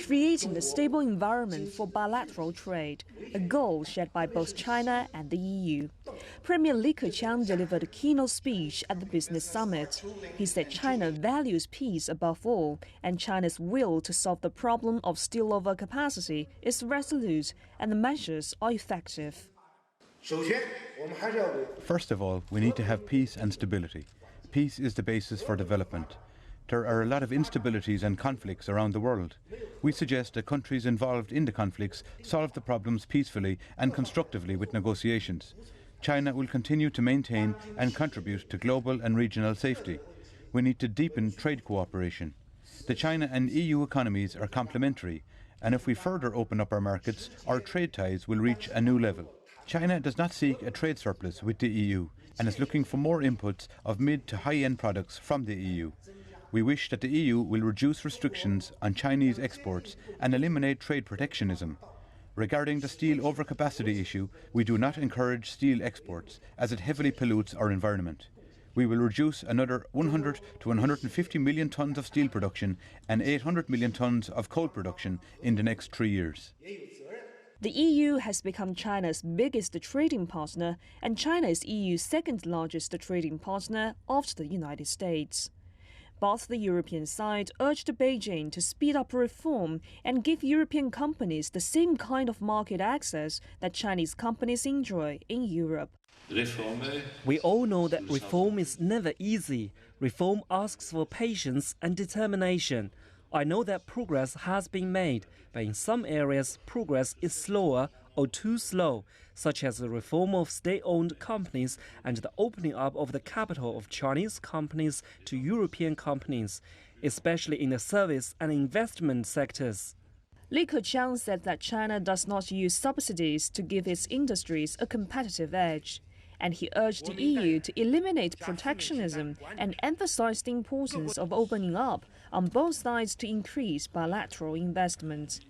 creating a stable environment for bilateral trade, a goal shared by both China and the EU. Premier Li Keqiang delivered a keynote speech at the business summit. He said China values peace above all, and China's will to solve the problem of spillover capacity is resolute, and the measures are effective. First of all, we need to have peace and stability. Peace is the basis for development. There are a lot of instabilities and conflicts around the world. We suggest that countries involved in the conflicts solve the problems peacefully and constructively with negotiations. China will continue to maintain and contribute to global and regional safety. We need to deepen trade cooperation. The China and EU economies are complementary, and if we further open up our markets, our trade ties will reach a new level. China does not seek a trade surplus with the EU and is looking for more inputs of mid to high-end products from the EU. We wish that the EU will reduce restrictions on Chinese exports and eliminate trade protectionism. Regarding the steel overcapacity issue, we do not encourage steel exports as it heavily pollutes our environment. We will reduce another 100 to 150 million tonnes of steel production and 800 million tonnes of coal production in the next 3 years. The EU has become China's biggest trading partner, and China is EU's second largest trading partner after the United States. Both the European side urged Beijing to speed up reform and give European companies the same kind of market access that Chinese companies enjoy in Europe. We all know that reform is never easy. Reform asks for patience and determination. I know that progress has been made, but in some areas progress is slower or too slow, such as the reform of state-owned companies and the opening up of the capital of Chinese companies to European companies, especially in the service and investment sectors. Li Keqiang said that China does not use subsidies to give its industries a competitive edge, and he urged the EU to eliminate protectionism and emphasize the importance of opening up on both sides to increase bilateral investment.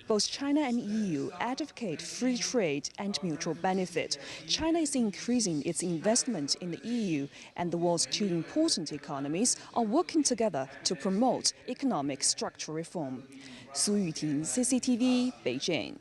Both China and EU advocate free trade and mutual benefit. China is increasing its investment in the EU, and the world's two important economies are working together to promote economic structural reform. Yuting, CCTV, Beijing.